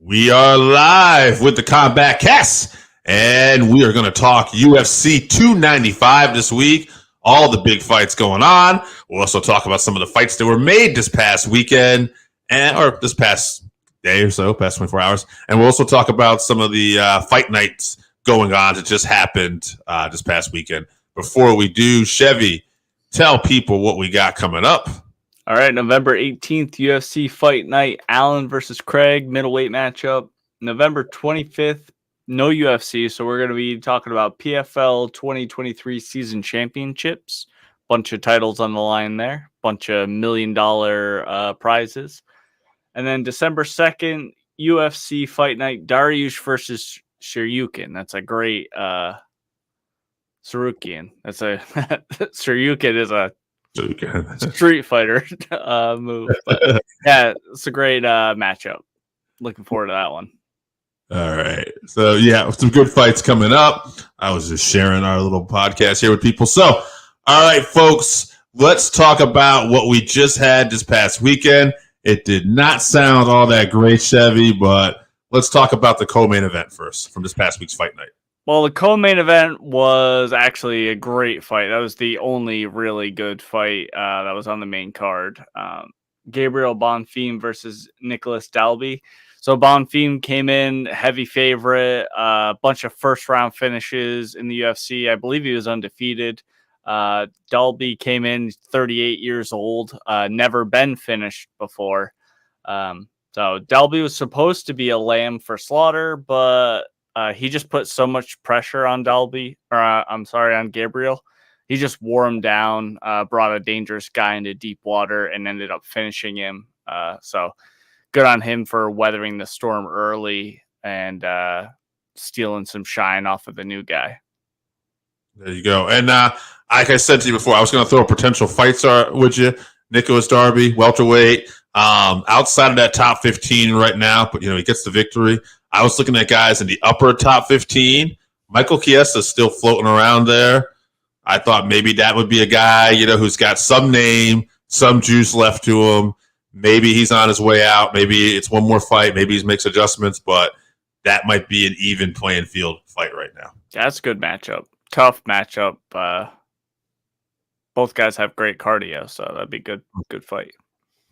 We are live with the Combatcast, and we are going to talk UFC 295 this week. All the big fights going on. We'll also talk about some of the fights that were made this past weekend, or this past day or so, past 24 hours. And we'll also talk about some of the fight nights going on that just happened this past weekend. Before we do, Chevy, tell people what we got coming up. All right, November 18th, UFC Fight Night, Allen versus Craig, middleweight matchup. November 25th, no UFC, so we're going to be talking about PFL 2023 season championships. Bunch of titles on the line there, bunch of $1 million prizes. And then December 2nd, UFC Fight Night, Dariush versus Shiryukin. That's a great Sarukian. That's a Shiryukin is a Street Fighter move. But yeah, it's a great matchup. Looking forward to that one. All right. So, yeah, some good fights coming up. I was just sharing our little podcast here with people. So, all right, folks, let's talk about what we just had this past weekend. It did not sound all that great, Chevy, but let's talk about the co-main event first from this past week's fight night. Well, the co-main event was actually a great fight. That was the only really good fight that was on the main card. Gabriel Bonfim versus Nicholas Dalby. So Bonfim came in heavy favorite, a bunch of first-round finishes in the UFC. I believe he was undefeated. Dalby came in 38 years old, never been finished before. So Dalby was supposed to be a lamb for slaughter, but he just put so much pressure on on Gabriel. He just wore him down, brought a dangerous guy into deep water, and ended up finishing him. So good on him for weathering the storm early and stealing some shine off of the new guy. There you go. And like I said to you before, I was going to throw a potential fight with you. Nicholas Dalby, welterweight, outside of that top 15 right now, but he gets the victory. I was looking at guys in the upper top 15. Michael Chiesta's still floating around there. I thought maybe that would be a guy, who's got some name, some juice left to him. Maybe he's on his way out. Maybe it's one more fight. Maybe he makes adjustments, but that might be an even playing field fight right now. That's a good matchup. Tough matchup. Both guys have great cardio, so that'd be good fight.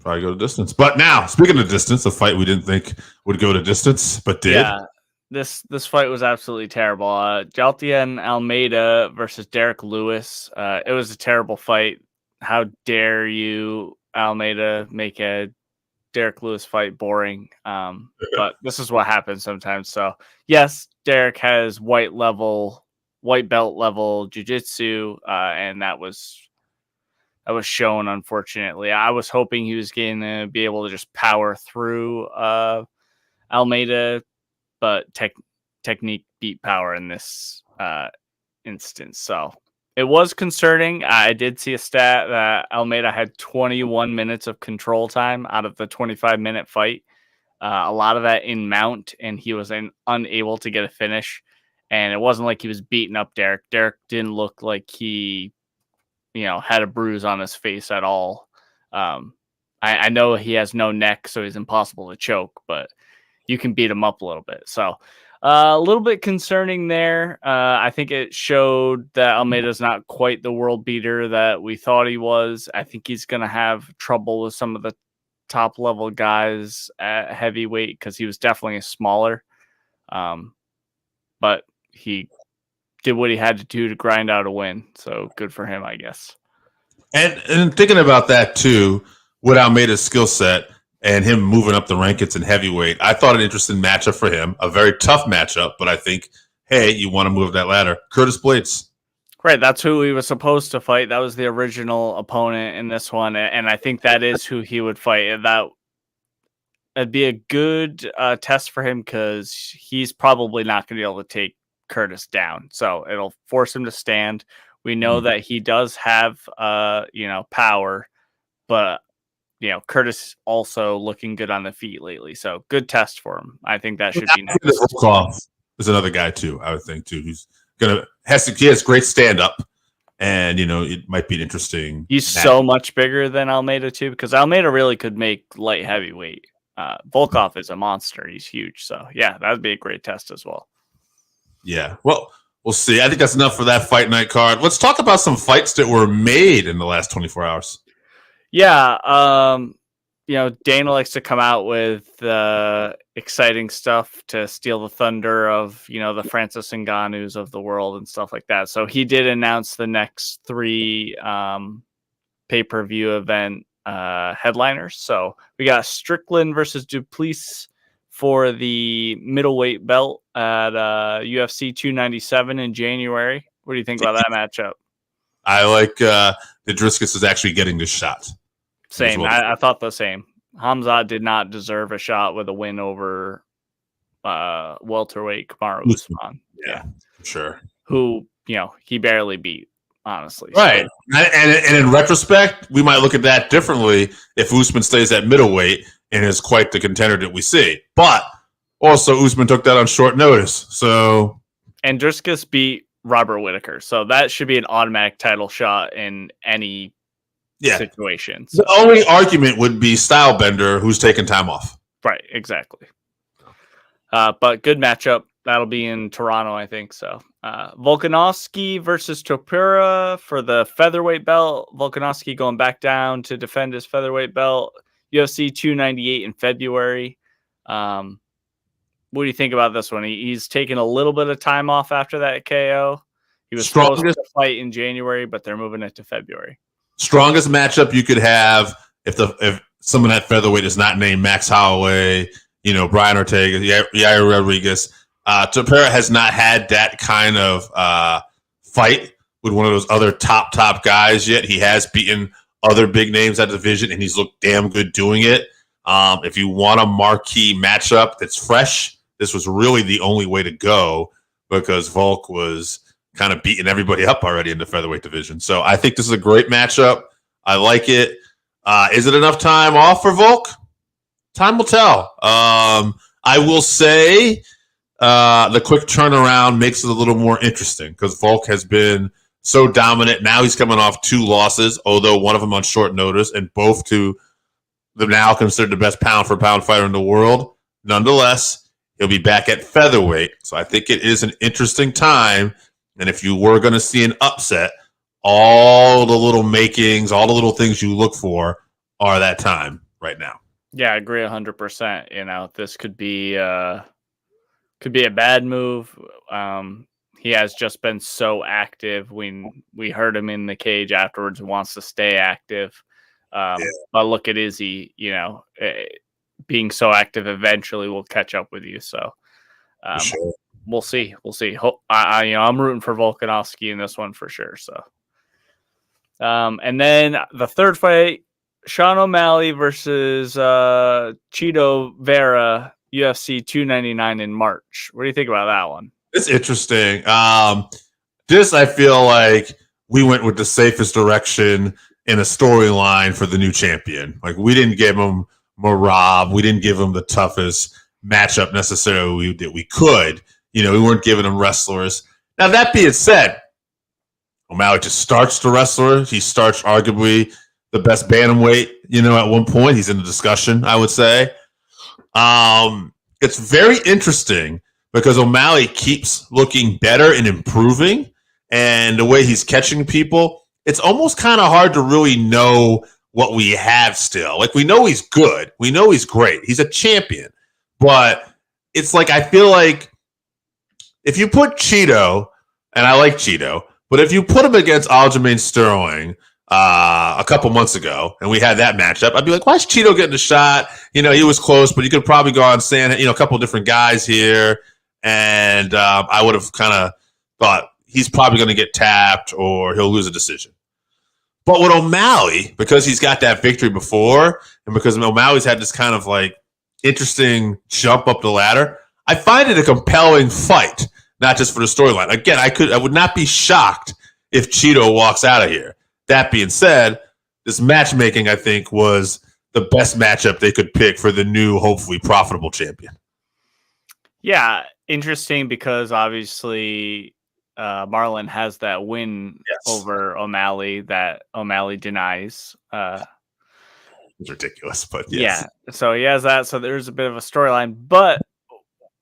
Probably go to distance. But now, speaking of distance, a fight we didn't think would go to distance, but did. Yeah, this fight was absolutely terrible. Jaltian Almeida versus Derek Lewis. It was a terrible fight. How dare you, Almeida, make a Derek Lewis fight boring? But this is what happens sometimes. So, yes, Derek has white belt level jiu-jitsu, and that was shown, unfortunately. I was hoping he was going to be able to just power through Almeida, but technique beat power in this instance. So it was concerning. I did see a stat that Almeida had 21 minutes of control time out of the 25-minute fight. A lot of that in mount, and he was unable to get a finish. And it wasn't like he was beating up Derek. Derek didn't look like he had a bruise on his face at all. I know he has no neck, so he's impossible to choke, but you can beat him up a little bit. So a little bit concerning there. I think it showed that Almeida's not quite the world beater that we thought he was. I think he's going to have trouble with some of the top level guys at heavyweight because he was definitely smaller. But he did what he had to do to grind out a win. So good for him, I guess. And thinking about that too, with Almeida's skill set and him moving up the rankings in heavyweight, I thought an interesting matchup for him, a very tough matchup, but I think, hey, you want to move that ladder. Curtis Blades. Right, that's who he was supposed to fight. That was the original opponent in this one, and I think that is who he would fight. That'd be a good test for him because he's probably not going to be able to take Curtis down. So it'll force him to stand. We know that he does have, power, but, Curtis also looking good on the feet lately. So good test for him. I think that should be nice. Volkov is another guy too, I would think too, who's he has great stand up, and it might be interesting. He's so much bigger than Almeida too, because Almeida really could make light heavyweight. Volkov is a monster. He's huge. So, yeah, that would be a great test as well. Yeah. Well, we'll see. I think that's enough for that fight night card. Let's talk about some fights that were made in the last 24 hours. Yeah. Dana likes to come out with exciting stuff to steal the thunder of, the Francis Ngannous of the world and stuff like that. So he did announce the next 3 pay-per-view event headliners. So we got Strickland versus Duplessis for the middleweight belt at UFC 297 in January. What do you think about that matchup? I like that Driscus is actually getting this shot. Same. I thought the same. Hamzat did not deserve a shot with a win over welterweight Kamaru Usman. Yeah, sure. Who, he barely beat, honestly. Right. So. And in retrospect, we might look at that differently if Usman stays at middleweight and is quite the contender that we see. But also, Usman took that on short notice. So, and Driscus beat Robert Whittaker. So that should be an automatic title shot in any situation. So. The only argument would be Stylebender, who's taking time off. Right, exactly. But good matchup. That'll be in Toronto, I think. So Volkanovski versus Topuria for the featherweight belt. Volkanovski going back down to defend his featherweight belt. UFC 298 in February. What do you think about this one? He's taken a little bit of time off after that KO. He was supposed to fight in January, but they're moving it to February. Strongest matchup you could have if someone at featherweight is not named Max Holloway, Brian Ortega, Yair Rodriguez. Topuria has not had that kind of fight with one of those other top guys yet. He has beaten other big names at the division, and he's looked damn good doing it. If you want a marquee matchup that's fresh, this was really the only way to go because Volk was kind of beating everybody up already in the featherweight division. So I think this is a great matchup. I like it. Is it enough time off for Volk? Time will tell. I will say the quick turnaround makes it a little more interesting because Volk has been so dominant. Now he's coming off 2 losses, although one of them on short notice, and both to the now considered the best pound-for-pound fighter in the world. Nonetheless, he'll be back at featherweight. So I think it is an interesting time. And if you were going to see an upset, all the little makings, all the little things you look for are that time right now. Yeah, I agree 100%. This could be a bad move. He has just been so active. We heard him in the cage afterwards, wants to stay active. But look at Izzy, being so active eventually will catch up with you. So Sure. We'll see. I'm rooting for Volkanovski in this one for sure. So, and then the third fight, Sean O'Malley versus Chito Vera, UFC 299 in March. What do you think about that one? It's interesting. This, I feel like we went with the safest direction in a storyline for the new champion. Like, we didn't give him Marab. We didn't give him the toughest matchup necessarily that we could. We weren't giving him wrestlers. Now, that being said, O'Malley just starts the wrestler. He starts arguably the best bantamweight, at one point. He's in the discussion, I would say. It's very interesting because O'Malley keeps looking better and improving. And the way he's catching people, it's almost kind of hard to really know what we have still. Like, we know he's good. We know he's great. He's a champion. But it's like, I feel like if you put Chito, and I like Chito, but if you put him against Aljamain Sterling a couple months ago, and we had that matchup, I'd be like, why is Chito getting a shot? He was close, but you could probably go on saying, a couple different guys here, and I would have kind of thought he's probably going to get tapped or he'll lose a decision. But with O'Malley, because he's got that victory before, and because O'Malley's had this kind of like interesting jump up the ladder, I find it a compelling fight, not just for the storyline. Again, I would not be shocked if Chito walks out of here. That being said, this matchmaking, I think, was the best matchup they could pick for the new, hopefully profitable champion. Yeah, interesting because obviously Marlon has that win over O'Malley that O'Malley denies. It's ridiculous, but yes. Yeah. So he has that. So there's a bit of a storyline. But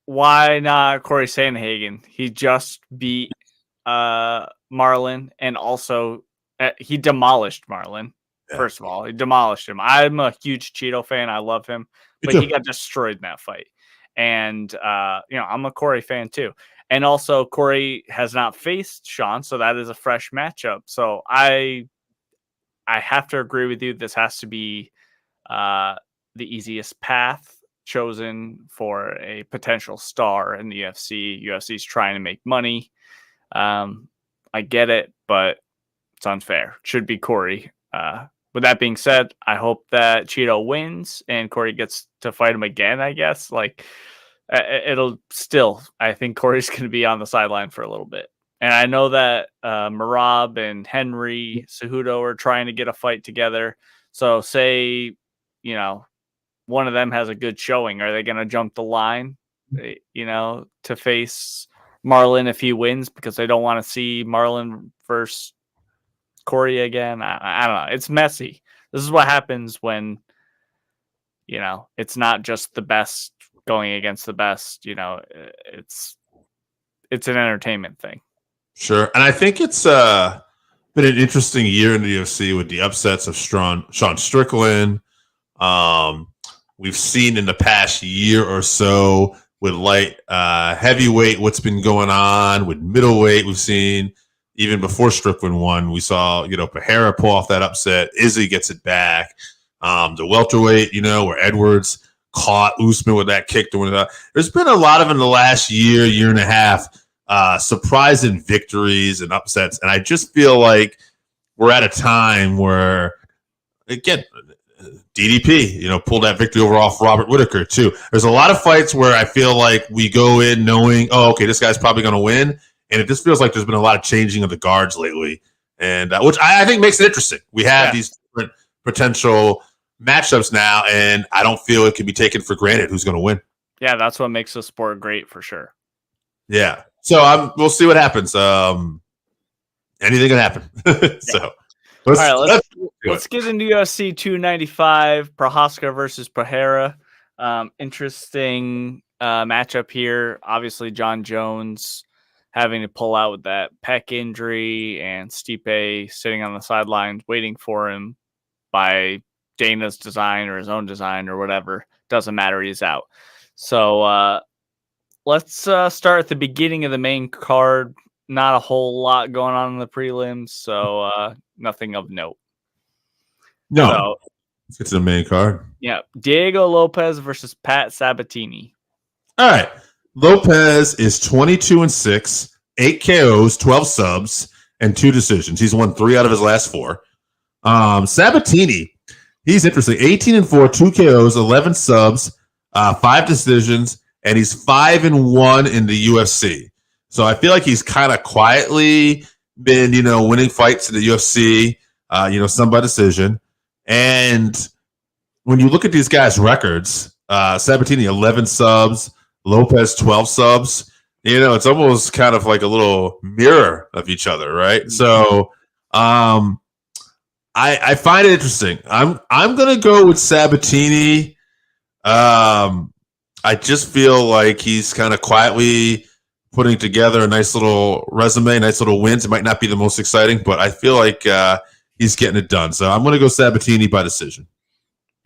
why not Corey Sandhagen? He just beat Marlon, and also he demolished Marlon. Yeah. First of all, he demolished him. I'm a huge Cheeto fan. I love him, but he got destroyed in that fight. And I'm a Corey fan too. And also, Corey has not faced Sean, so that is a fresh matchup. So I have to agree with you. This has to be the easiest path chosen for a potential star in the UFC. UFC's trying to make money. I get it, but it's unfair. It should be Corey. With that being said, I hope that Cheeto wins and Corey gets to fight him again, I guess. Like, it'll still, I think Corey's going to be on the sideline for a little bit. And I know that Merab and Henry Cejudo are trying to get a fight together. So say, one of them has a good showing. Are they going to jump the line, to face Marlon if he wins, because they don't want to see Marlon versus Corey again? I don't know. It's messy. This is what happens when, it's not just the best going against the best. It's an entertainment thing. Sure. And I think it's been an interesting year in the UFC with the upsets of Sean Strickland. We've seen in the past year or so with light heavyweight what's been going on with middleweight. We've seen even before Strickland won, we saw Pereira pull off that upset. Izzy gets it back. The welterweight, where Edwards caught Usman with that kick. There's been a lot of in the last year and a half surprising victories and upsets, and I just feel like we're at a time where, again, DDP, pulled that victory over off Robert Whittaker too. There's a lot of fights where I feel like we go in knowing, this guy's probably going to win, and it just feels like there's been a lot of changing of the guards lately, and which I think makes it interesting. We have these different potential matchups now, and I don't feel it can be taken for granted who's going to win. Yeah, that's what makes the sport great for sure. Yeah. So we'll see what happens. Anything can happen. So let's get into UFC 295, Prochazka versus Pereira. Interesting matchup here. Obviously, Jon Jones having to pull out with that pec injury, and Stipe sitting on the sidelines waiting for him by Dana's design or his own design or whatever. Doesn't matter. He's out. So let's start at the beginning of the main card. Not a whole lot going on in the prelims, so nothing of note. No. So, let's get to the main card. Yeah. Diego Lopes versus Pat Sabatini. All right. Lopez is 22-6, 8 KOs, 12 subs, and 2 decisions. He's won 3 out of his last 4. Sabatini, he's interesting. 18-4, 2 KOs, 11 subs, 5 decisions, and he's 5-1 in the UFC. So I feel like he's kind of quietly been, winning fights in the UFC, some by decision. And when you look at these guys' records, Sabatini 11 subs, Lopez 12 subs. It's almost kind of like a little mirror of each other, right? Mm-hmm. So I find it interesting. I'm gonna go with Sabatini. I just feel like he's kind of quietly putting together a nice little resume, nice little wins. It might not be the most exciting, but I feel like he's getting it done. So I'm going to go Sabatini by decision.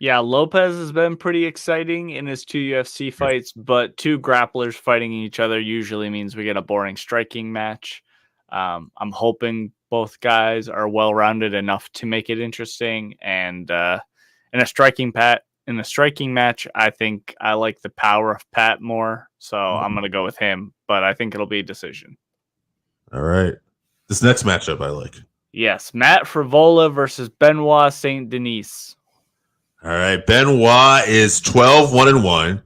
Yeah, Lopez has been pretty exciting in his 2 UFC fights, but 2 grapplers fighting each other usually means we get a boring striking match. I'm hoping both guys are well-rounded enough to make it interesting. And in a striking match, I think I like the power of Pat more, so I'm going to go with him, but I think it'll be a decision. All right. This next matchup I like. Yes, Matt Frevola versus Benoit Saint Denis. All right, Benoit is 12-1-1,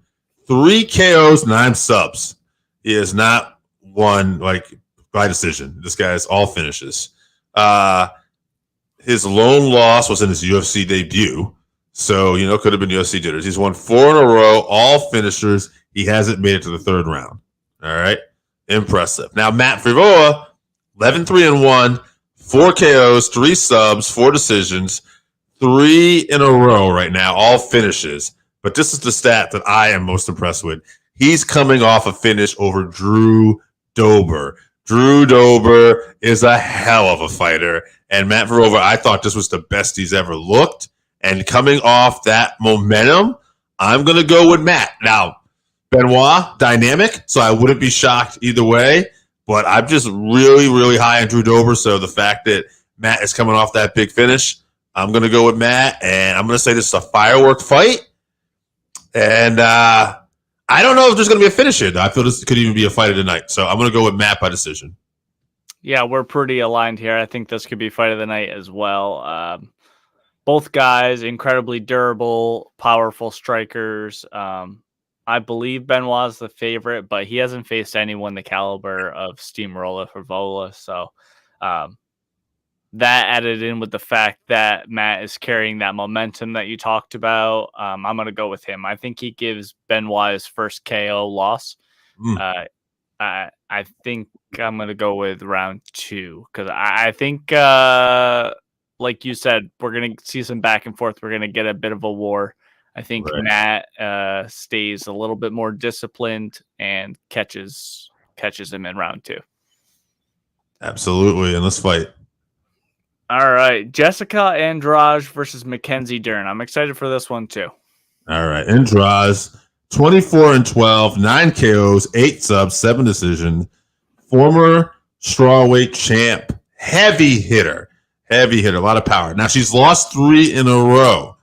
3 KOs, 9 subs. He has not won by decision. This guy's all finishes. His lone loss was in his UFC debut. So, could have been UFC jitters. He's won 4 in a row, all finishers. He hasn't made it to the 3rd round. All right. Impressive. Now, Matt Frevola, 11-3-1, 4 KOs, 3 subs, 4 decisions, 3 in a row right now, all finishes. But this is the stat that I am most impressed with. He's coming off a finish over Drew Dober. Drew Dober is a hell of a fighter. And Matt Frevola, I thought this was the best he's ever looked. And coming off that momentum, I'm going to go with Matt. Now, Benoit, dynamic, so I wouldn't be shocked either way. But I'm just really, really high on Drew Dober. So the fact that Matt is coming off that big finish, I'm going to go with Matt. And I'm going to say this is a firework fight. And I don't know if there's going to be a finish here, though. I feel this could even be a fight of the night. So I'm going to go with Matt by decision. Yeah, we're pretty aligned here. I think this could be fight of the night as well. Both guys, incredibly durable, powerful strikers. I believe Benoit's the favorite, but he hasn't faced anyone the caliber of Steamroller Frevola. So that added in with the fact that Matt is carrying that momentum that you talked about. I'm going to go with him. I think he gives Benoit his first KO loss. I think I'm going to go with round 2 because I think, like you said, we're going to see some back and forth. We're going to get a bit of a war. I think Matt stays a little bit more disciplined and catches him in round 2. Absolutely. And let's fight. All right. Jessica Andrade versus Mackenzie Dern. I'm excited for this one too. All right. Andrade, 24-12, 9 KOs, 8 subs, 7 decisions. Former strawweight champ. Heavy hitter. A lot of power. Now she's lost 3 in a row.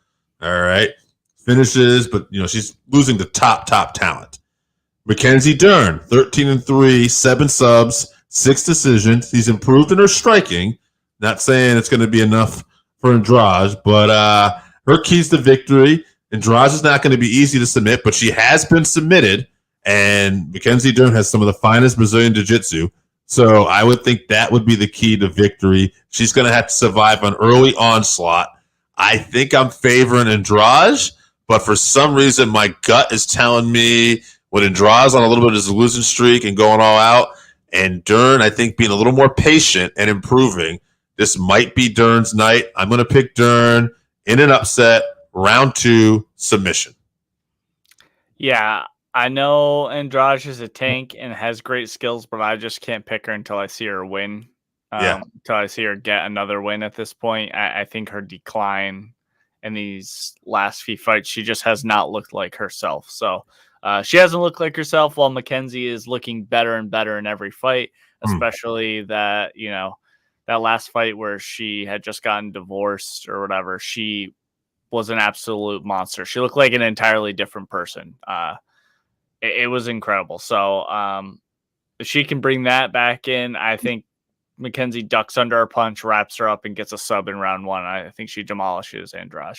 All right. Finishes, but she's losing the top talent. Mackenzie Dern, 13-3, 7 subs, 6 decisions. He's improved in her striking. Not saying it's going to be enough for Andrade, but her keys to victory. Andrade is not going to be easy to submit, but she has been submitted, and Mackenzie Dern has some of the finest Brazilian jiu-jitsu. So I would think that would be the key to victory. She's going to have to survive an early onslaught. I think I'm favoring Andrade, but for some reason my gut is telling me when Andrade's on a little bit of his losing streak and going all out, and Dern, I think, being a little more patient and improving, this might be Dern's night. I'm going to pick Dern in an upset, round 2, submission. Yeah, I know Andrade is a tank and has great skills, but I just can't pick her until I see her win. Until I see her get another win at this point. I think her decline in these last few fights, she just has not looked like herself. So she hasn't looked like herself while Mackenzie is looking better and better in every fight, especially that, that last fight where she had just gotten divorced or whatever. She was an absolute monster. She looked like an entirely different person. It was incredible. So if she can bring that back in, I think Mackenzie ducks under her punch, wraps her up, and gets a sub in round 1. I think she demolishes Andrade.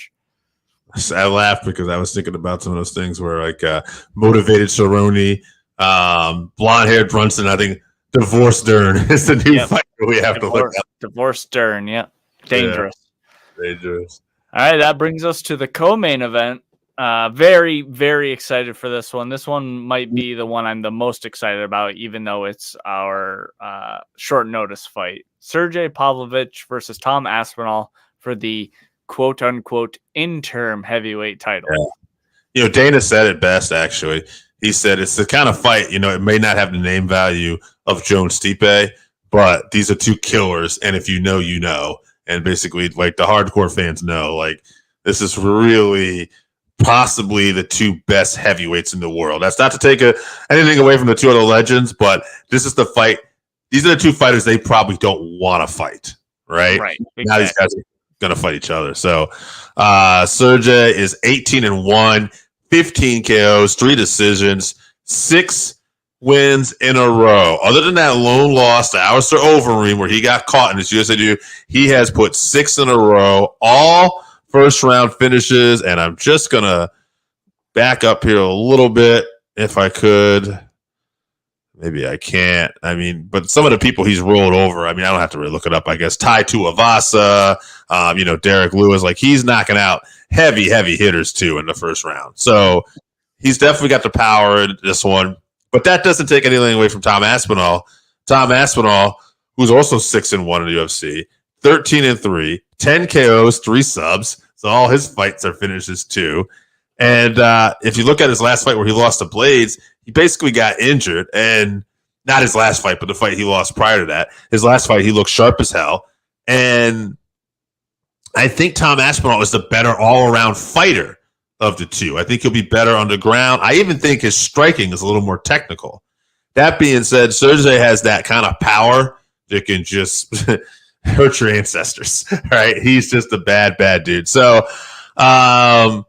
I laughed because I was thinking about some of those things where, like, motivated Cerrone, blonde-haired Brunson, I think divorced Dern is the new fight we have to look at. Divorced Dern, dangerous. Yeah. Dangerous. All right, that brings us to the co-main event. Very, very excited for this one. This one might be the one I'm the most excited about, even though it's our short notice fight. Sergey Pavlovich versus Tom Aspinall for the quote-unquote interim heavyweight title. Yeah. Dana said it best, actually. He said it's the kind of fight, it may not have the name value of Jones Stipe, but these are 2 killers, and if you know. And basically, like, the hardcore fans know, like, this is really possibly the 2 best heavyweights in the world. That's not to take anything away from the 2 other legends, but this is the fight. These are the 2 fighters they probably don't want to fight, right? Right. Exactly. Now these guys are going to fight each other. So Sergey is 18-1, 15 KOs, 3 decisions, 6 wins in a row. Other than that lone loss to Alistair Overeem, where he got caught in his USA debut, he has put 6 in a row, all first round finishes. And I'm just going to back up here a little bit if I could. Maybe I can't. But some of the people he's rolled over, I don't have to really look it up, I guess. Tai Tuivasa, Derek Lewis, like, he's knocking out heavy hitters too in the first round. So he's definitely got the power in this one. But that doesn't take anything away from Tom Aspinall. Tom Aspinall, who's also 6-1 in the UFC, 13-3, 10 KOs, 3 subs, So all his fights are finishes too. And if you look at his last fight where he lost to Blades, he basically got injured. And not his last fight, but the fight he lost prior to that. His last fight, he looked sharp as hell. And I think Tom Aspinall is the better all-around fighter of the two. I think he'll be better on the ground. I even think his striking is a little more technical. That being said, Sergey has that kind of power that can just hurt your ancestors, right? He's just a bad, bad dude. So I'm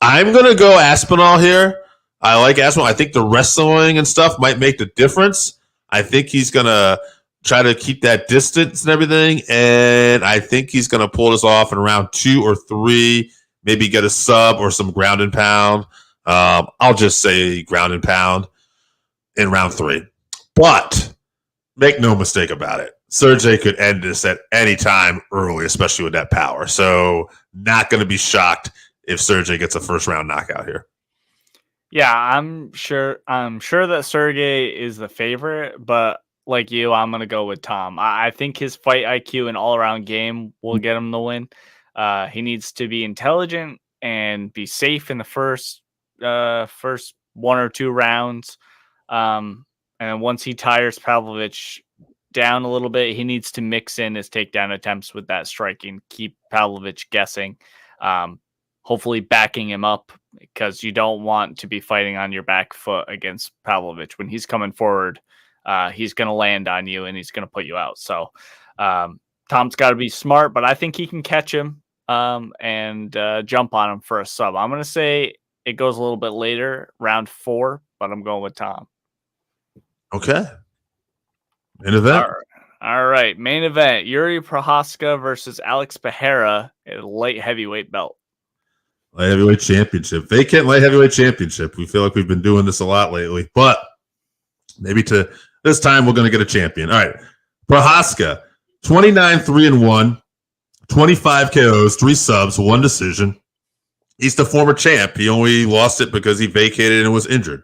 going to go Aspinall here. I like Aspinall. I think the wrestling and stuff might make the difference. I think he's going to try to keep that distance and everything, and I think he's going to pull this off in round 2 or 3, maybe get a sub or some ground and pound. I'll just say ground and pound in round 3. But make no mistake about it, Sergey could end this at any time early, especially with that power. So not going to be shocked if Sergey gets a first-round knockout here. Yeah, I'm sure that Sergey is the favorite, but like you, I'm going to go with Tom. I think his fight IQ and all-around game will get him the win. He needs to be intelligent and be safe in the first 1 or 2 rounds. And once he tires Pavlovich down a little bit, he needs to mix in his takedown attempts with that striking, keep Pavlovich guessing, hopefully backing him up, because you don't want to be fighting on your back foot against Pavlovich. When he's coming forward, he's going to land on you and he's going to put you out. So Tom's got to be smart, but I think he can catch him and jump on him for a sub. I'm going to say it goes a little bit later, round 4, but I'm going with Tom. Okay. Main event. All right. Main event. Jiri Prochazka versus Alex Pereira at a light heavyweight belt. Light Heavyweight Championship. Vacant Light Heavyweight Championship. We feel like we've been doing this a lot lately, but maybe to this time we're going to get a champion. All right. Prochazka, 29-3-1, 25 KOs, 3 subs, 1 decision. He's the former champ. He only lost it because he vacated and was injured.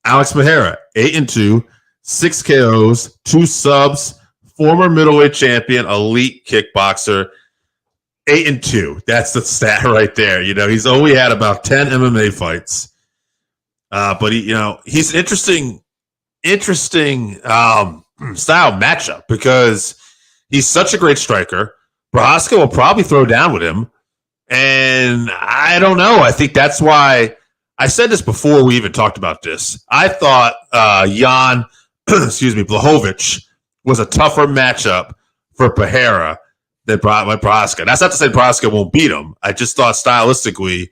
Alex Pereira, 8-2, 6 KOs, 2 subs, former middleweight champion, elite kickboxer. 8-2. That's the stat right there. You know, he's only had about 10 MMA fights. But he's an interesting style matchup because he's such a great striker. Prochazka will probably throw down with him. And I don't know. I think that's why I said this before we even talked about this. I thought Jan Blachowicz was a tougher matchup for Pereira than Prochazka. That's not to say Prochazka won't beat him. I just thought stylistically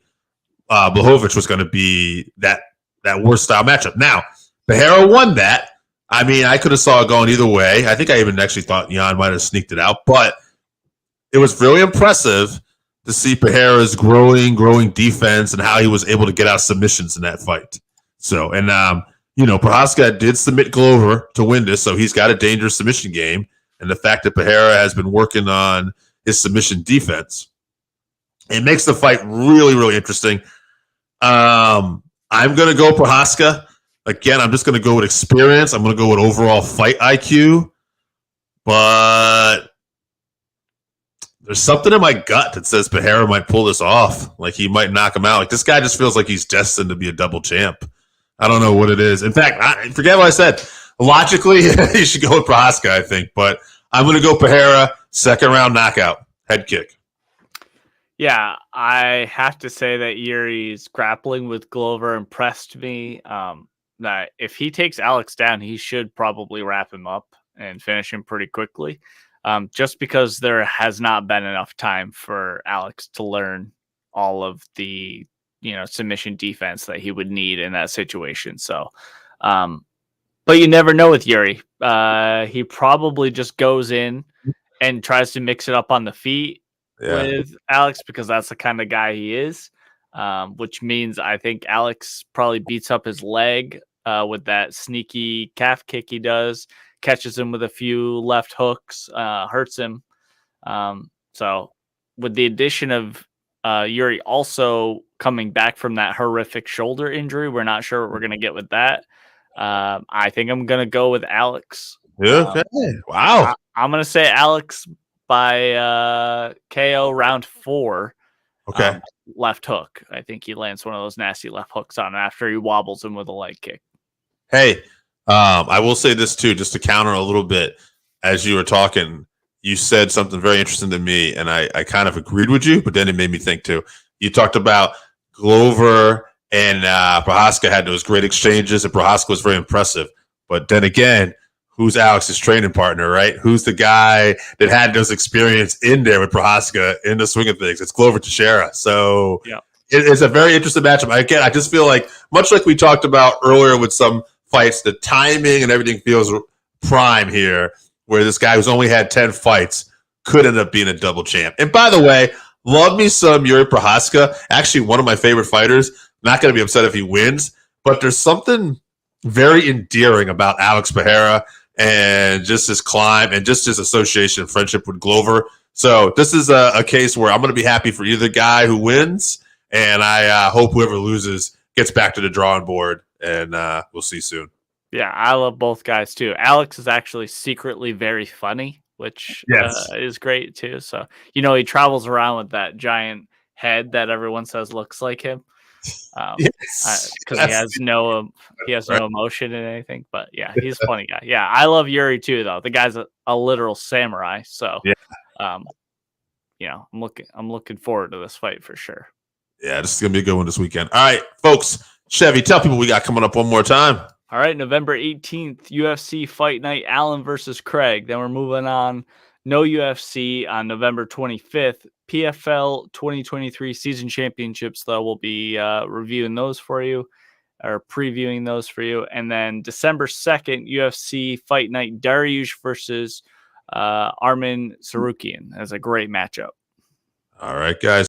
Blachowicz was going to be that worst style matchup. Now, Pereira won that. I mean, I could have saw it going either way. I think I even actually thought Jan might have sneaked it out, but it was really impressive to see Pereira's growing defense and how he was able to get out submissions in that fight. So, and Prochazka did submit Glover to win this, so he's got a dangerous submission game. And the fact that Pereira has been working on his submission defense, it makes the fight really, really interesting. I'm going to go Prochazka. Again, I'm just going to go with experience. I'm going to go with overall fight IQ. But there's something in my gut that says Pereira might pull this off. Like, he might knock him out. Like, this guy just feels like he's destined to be a double champ. I don't know what it is. In fact, I forget what I said. Logically, you should go with Prochazka, I think. But I'm going to go Pereira, second round knockout, head kick. Yeah, I have to say that Yuri's grappling with Glover impressed me. That if he takes Alex down, he should probably wrap him up and finish him pretty quickly. Just because there has not been enough time for Alex to learn all of the submission defense that he would need in that situation. So, but you never know with Jiri. He probably just goes in and tries to mix it up on the feet with Alex because that's the kind of guy he is. Which means I think Alex probably beats up his leg with that sneaky calf kick he does, catches him with a few left hooks, hurts him. So with the addition of Jiri also coming back from that horrific shoulder injury, we're not sure what we're going to get with that. I think I'm going to go with Alex. Okay. Wow. I'm going to say Alex by KO round 4. Okay. Left hook. I think he lands one of those nasty left hooks on him after he wobbles him with a leg kick. Hey, I will say this too, just to counter a little bit. As you were talking, you said something very interesting to me, and I kind of agreed with you, but then it made me think too. You talked about Glover and Prochazka had those great exchanges, and Prochazka was very impressive. But then again, who's Alex's training partner, right? Who's the guy that had those experience in there with Prochazka in the swing of things? It's Glover Teixeira. So yeah, it's a very interesting matchup. Again, I just feel like, much like we talked about earlier with some fights, the timing and everything feels prime here, where this guy who's only had 10 fights could end up being a double champ. And by the way, love me some Jiri Prochazka. Actually, one of my favorite fighters. Not going to be upset if he wins, but there's something very endearing about Alex Pereira and just his climb and just his association and friendship with Glover. So this is a case where I'm going to be happy for either guy who wins, and I hope whoever loses gets back to the drawing board, and we'll see soon. Yeah, I love both guys too. Alex is actually secretly very funny, which is great too. So, you know, he travels around with that giant head that everyone says looks like him. Because he has no emotion in anything. But yeah, he's a funny guy. Yeah, I love Jiri too, though. The guy's a literal samurai. So, you know, I'm looking forward to this fight for sure. Yeah, this is gonna be a good one this weekend. All right, folks. Chevy, tell people we got coming up one more time. All right, November 18th, UFC Fight Night, Allen versus Craig. Then we're moving on. No UFC on November 25th. PFL 2023 season championships, though, we'll be reviewing those for you or previewing those for you. And then December 2nd, UFC Fight Night, Dariush versus Arman Sarukian. That's a great matchup. All right, guys.